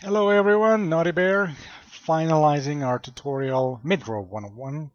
Hello everyone, Naughty Bear, finalizing our tutorial Mid-Row 101.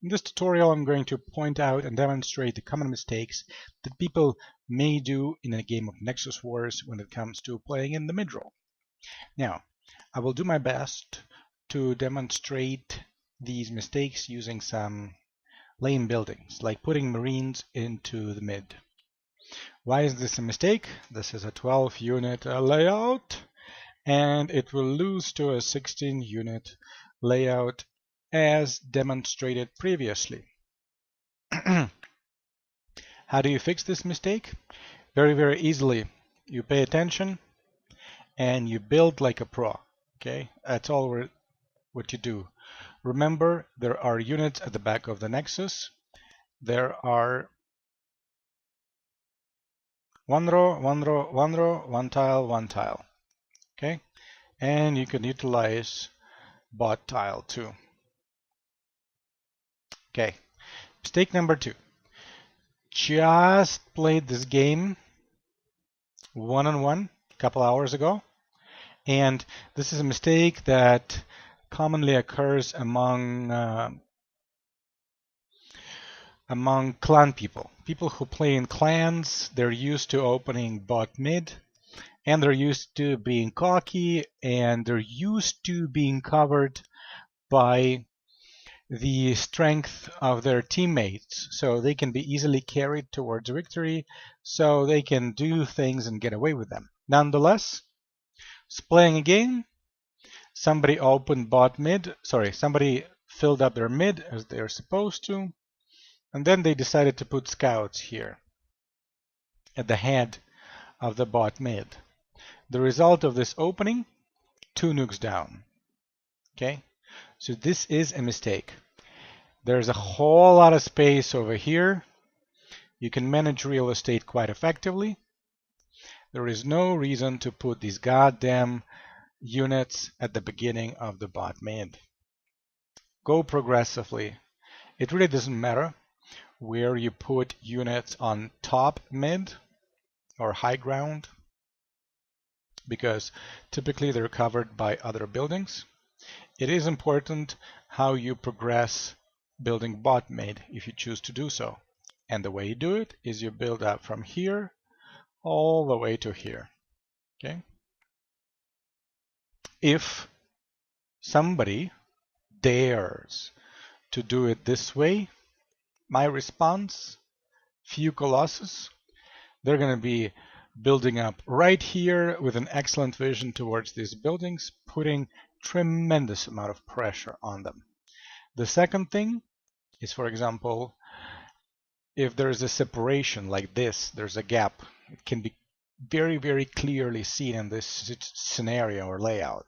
In this tutorial I'm going to point out and demonstrate the common mistakes that people may do in a game of Nexus Wars when it comes to playing in the mid-row. Now, I will do my best to demonstrate these mistakes using some lame buildings, like putting Marines into the mid. Why is this a mistake? This is a 12 unit layout, and it will lose to a 16 unit layout as demonstrated previously. How do you fix this mistake? Very easily. You pay attention and you build like a pro. Okay, that's all what you do. Remember, there are units at the back of the Nexus. There are one row, one row, one row, one tile, one tile. Okay, and you can utilize bot tile too. Okay, mistake number 2. Just played this game one-on-one a couple hours ago, and this is a mistake that commonly occurs among clan people who play in clans. They're used to opening bot mid, and they're used to being cocky, and they're used to being covered by the strength of their teammates, so they can be easily carried towards victory, so they can do things and get away with them. Nonetheless, playing a game, somebody opened bot mid, somebody filled up their mid as they're supposed to, and then they decided to put scouts here at the head of the bot mid. The result of this opening, 2 nukes down. Okay, so this is a mistake. There's a whole lot of space over here. You can manage real estate quite effectively. There is no reason to put these goddamn units at the beginning of the bot mid. Go progressively. It really doesn't matter where you put units on top mid or high ground, because typically they're covered by other buildings. It is important how you progress building bot mid if you choose to do so. And the way you do it is you build up from here all the way to here. Okay? If somebody dares to do it this way, my response, few colossus, they're going to be building up right here with an excellent vision towards these buildings, putting tremendous amount of pressure on them. The second thing is, for example, if there's a separation like this, there's a gap, it can be very clearly seen in this scenario or layout.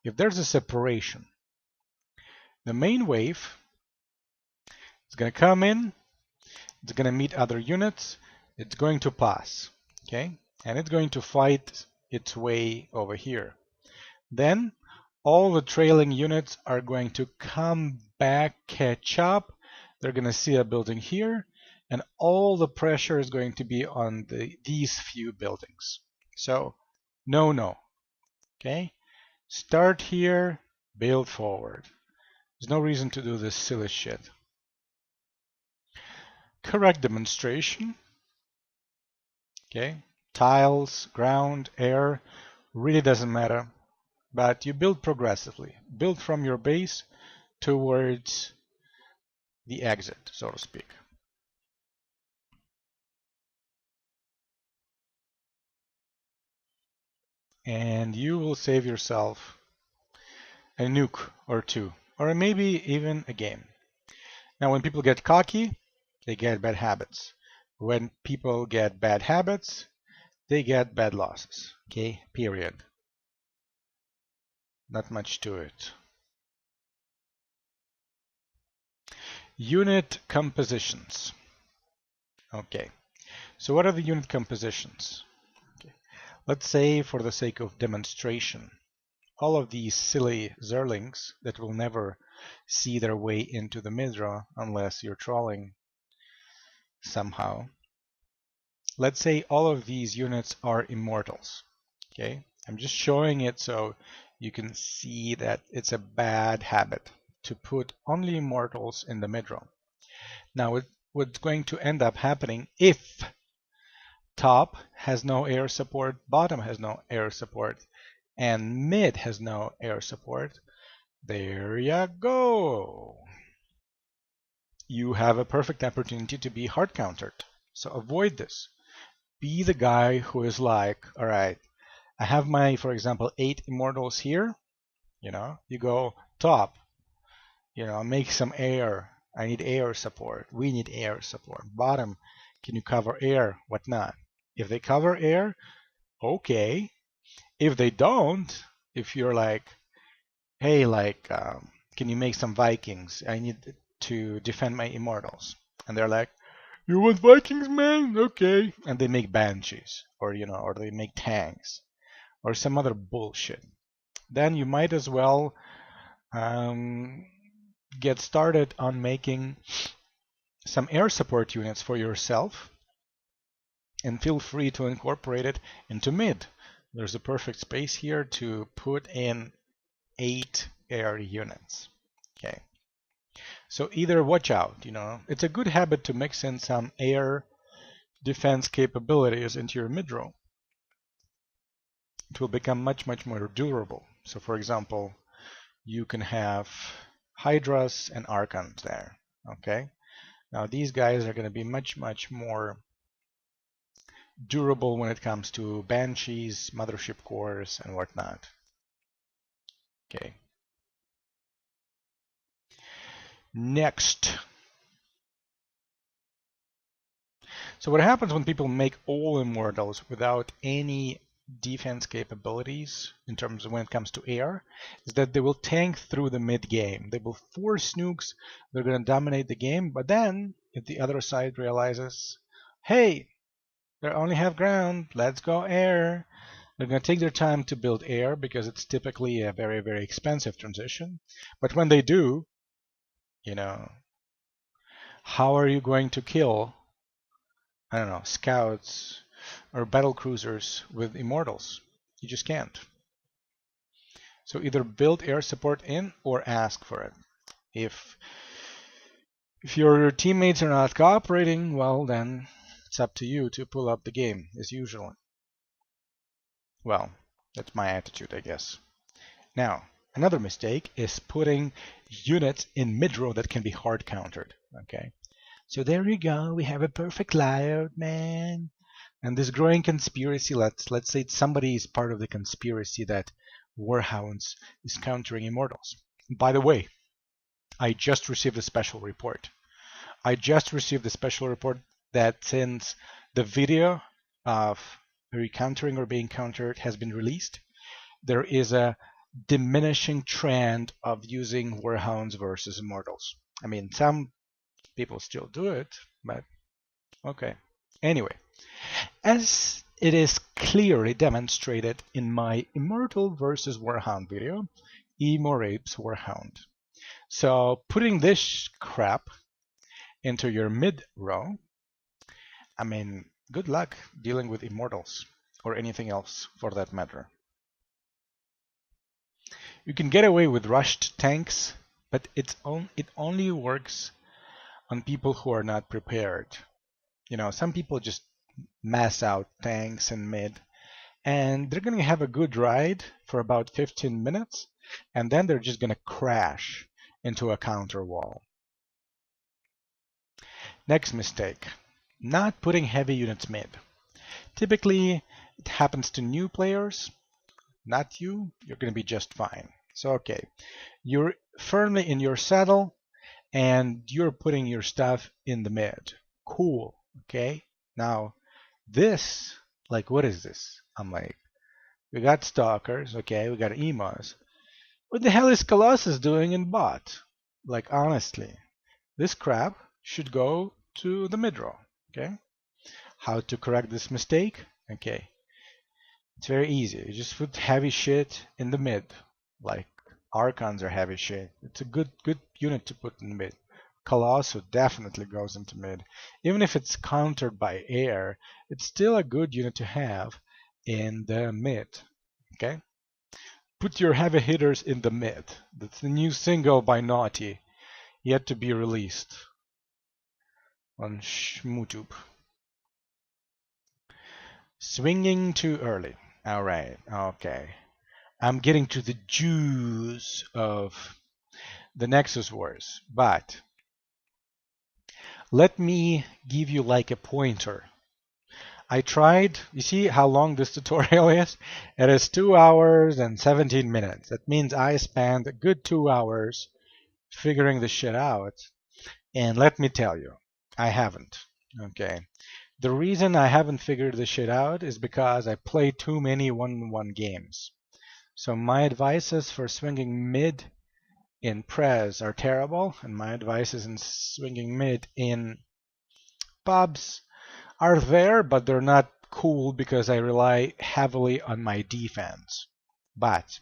If there's a separation, the main wave is going to come in, it's going to meet other units, it's going to pass, okay, and it's going to fight its way over here. Then all the trailing units are going to come back, catch up. They're going to see a building here, and all the pressure is going to be on these few buildings. So no. Okay, start here, build forward. There's no reason to do this silly shit. Correct demonstration. Okay, tiles, ground, air, really doesn't matter. But you build progressively. Build from your base towards the exit, so to speak. And you will save yourself a nuke or two, or maybe even a game. Now, when people get cocky, they get bad habits. When people get bad habits, they get bad losses. Okay, period. Not much to it. Unit compositions. Okay, so what are the unit compositions? Okay. Let's say, for the sake of demonstration, all of these silly zerlings that will never see their way into the mid-row unless you're trolling somehow. Let's say all of these units are immortals. Okay, I'm just showing it so you can see that it's a bad habit to put only immortals in the mid row. Now, what's going to end up happening if top has no air support, bottom has no air support, and mid has no air support, there you go. You have a perfect opportunity to be hard countered. So avoid this. Be the guy who is like, all right, I have my, for example, 8 immortals here. You go top, make some air. I need air support. We need air support. Bottom, can you cover air? Whatnot. If they cover air, okay. If they don't, if you're like, hey, can you make some Vikings? I need to defend my immortals. And they're like, you want Vikings, man? Okay. And they make banshees, or they make tanks, or some other bullshit. Then you might as well get started on making some air support units for yourself, and feel free to incorporate it into mid. There's a perfect space here to put in 8 air units. Okay. So either watch out, it's a good habit to mix in some air defense capabilities into your mid row. It will become much, much more durable. So for example, you can have Hydras and Archons there. Okay. Now these guys are going to be much, much more durable when it comes to Banshees, Mothership Cores, and whatnot. Okay. Next. So what happens when people make all immortals without any defense capabilities in terms of when it comes to air is that they will tank through the mid game. They will force nukes, they're going to dominate the game, but then if the other side realizes, hey, they only have ground, let's go air, they're going to take their time to build air because it's typically a very, very expensive transition. But when they do, how are you going to kill, I don't know, scouts or battle cruisers with immortals? You just can't. So either build air support in or ask for it. If your teammates are not cooperating, well then it's up to you to pull up the game as usual. Well, that's my attitude, I guess. Now, another mistake is putting units in mid-row that can be hard countered. Okay, so there you go. We have a perfect layout, man. And this growing conspiracy, let's say somebody is part of the conspiracy that Warhounds is countering immortals. By the way, I just received a special report. That since the video of recountering or being countered has been released, there is a diminishing trend of using Warhounds versus immortals. I mean, some people still do it, but okay. Anyway, as it is clearly demonstrated in my Immortal versus Warhound video, Emo Rapes Warhound. So putting this crap into your mid row, I mean, good luck dealing with immortals or anything else for that matter. You can get away with rushed tanks, but it only works on people who are not prepared. Some people just mass out tanks in mid, and they're going to have a good ride for about 15 minutes, and then they're just going to crash into a counter wall. Next mistake, not putting heavy units mid. Typically, it happens to new players. Not you, you're going to be just fine. So, okay, you're firmly in your saddle, and you're putting your stuff in the mid. Cool, okay? Now, this, what is this? I'm like, we got Stalkers, okay, we got Emos. What the hell is Colossus doing in bot? Honestly, this crap should go to the mid row, okay? How to correct this mistake? Okay, it's very easy. You just put heavy shit in the mid. Archons are heavy shit. It's a good unit to put in the mid. Colossus definitely goes into mid. Even if it's countered by air, it's still a good unit to have in the mid. Okay? Put your heavy hitters in the mid. That's the new single by Naughty, yet to be released on Shmootube. Swinging too early. Alright, okay. I'm getting to the juice of the Nexus Wars, but let me give you like a pointer. I tried, you see how long this tutorial is? It is 2 hours and 17 minutes. That means I spent a good 2 hours figuring this shit out. And let me tell you, I haven't. Okay. The reason I haven't figured this shit out is because I play too many one-on-one games. So my advices for swinging mid in Prez are terrible, and my advices in swinging mid in pubs are there, but they're not cool because I rely heavily on my defense. But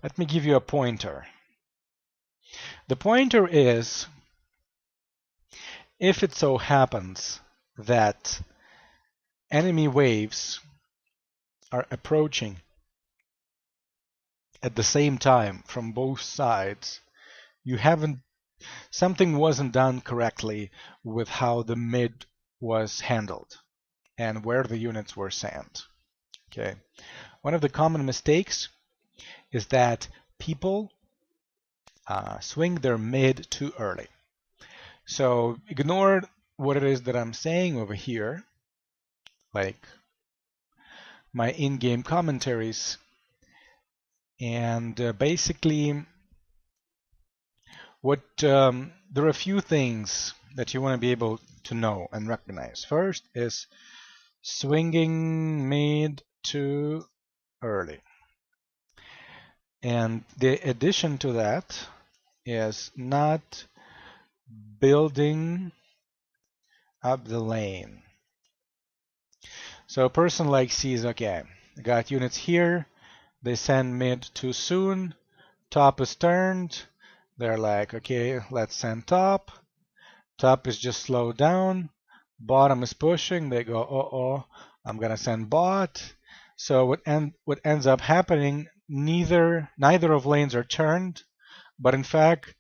let me give you a pointer. The pointer is, if it so happens that enemy waves are approaching at the same time from both sides, something wasn't done correctly with how the mid was handled and where the units were sent. Okay. One of the common mistakes is that people swing their mid too early. So ignore what it is that I'm saying over here, like my in-game commentaries, and basically there are a few things that you want to be able to know and recognize. First is swinging mid too early. And the addition to that is not building up the lane. So a person like sees, okay, I got units here, they send mid too soon, top is turned, they're like, okay, let's send top. Top is just slowed down, bottom is pushing, they go, oh, I'm gonna send bot. So what ends up happening, neither of lanes are turned, but in fact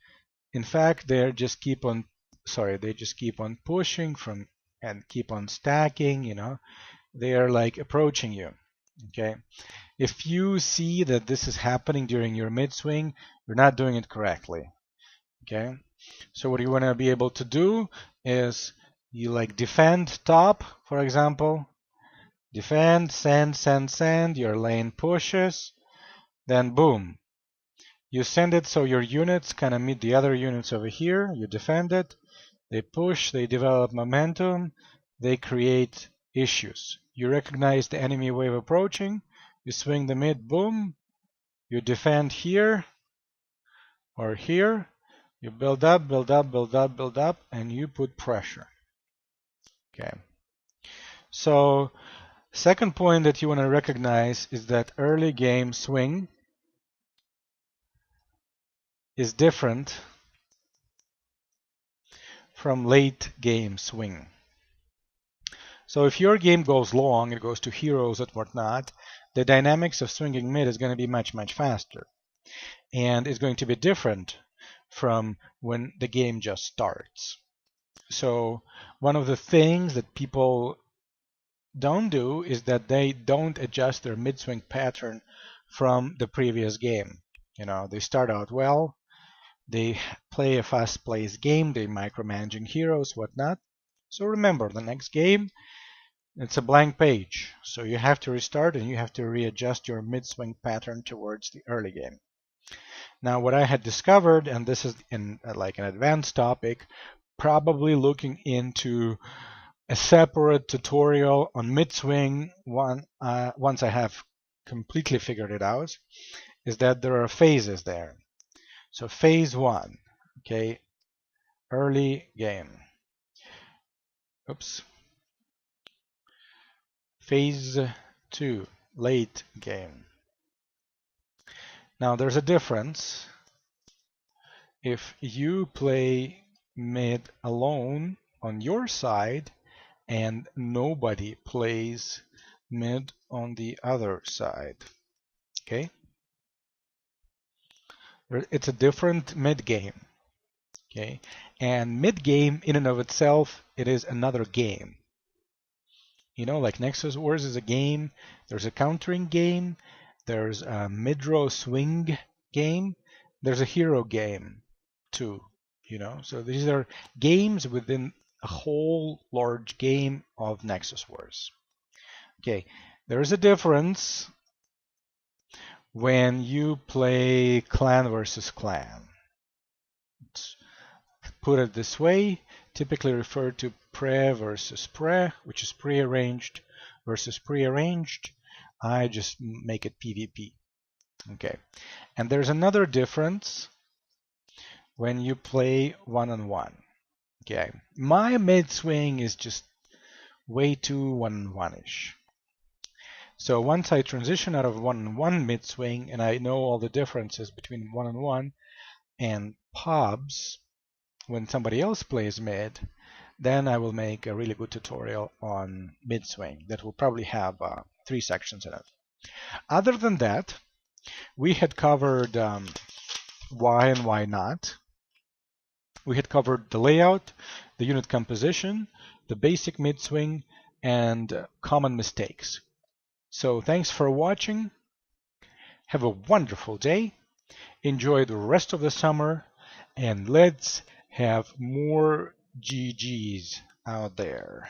they just keep on pushing from and keep on stacking, you know. They are like approaching you. Okay. If you see that this is happening during your mid swing, you're not doing it correctly. Okay. So what you want to be able to do is you like defend top, for example. Defend, send, your lane pushes, then boom. You send it so your units kind of meet the other units over here. You defend it, they push, they develop momentum, they create issues. You recognize the enemy wave approaching, you swing the mid, boom, you defend here or here, you build up, and you put pressure. Okay. So second point that you want to recognize is that early game swing is different from late game swing. So if your game goes long, it goes to heroes and whatnot, the dynamics of swinging mid is going to be much faster. And it's going to be different from when the game just starts. So one of the things that people don't do is that they don't adjust their mid-swing pattern from the previous game. You know, they start out well, they play a fast-paced game, they micromanaging heroes, whatnot. So remember, the next game, it's a blank page. So you have to restart and you have to readjust your mid-swing pattern towards the early game. Now, what I had discovered, and this is in like an advanced topic, probably looking into a separate tutorial on mid-swing once I have completely figured it out, is that there are phases there. So phase 1, okay, early game. Oops. Phase 2, late game. Now there's a difference if you play mid alone on your side and nobody plays mid on the other side. Okay, it's a different mid game. Okay, and mid game in and of itself, it is another game. You know, like Nexus Wars is a game. There's a countering game. There's a mid-row swing game. There's a hero game too. You know, so these are games within a whole large game of Nexus Wars. Okay, there is a difference when you play clan versus clan. Let's put it this way, typically referred to pre versus pre, which is prearranged versus prearranged. I just make it PvP. Okay, and there's another difference when you play one-on-one. Okay, my mid swing is just way too one-on-one-ish. So once I transition out of one-on-one mid swing and I know all the differences between one-on-one and pubs when somebody else plays mid, then I will make a really good tutorial on mid swing that will probably have 3 sections in it. Other than that, we had covered why and why not. We had covered the layout, the unit composition, the basic mid swing, and common mistakes. So thanks for watching. Have a wonderful day. Enjoy the rest of the summer, and let's have more GGs out there.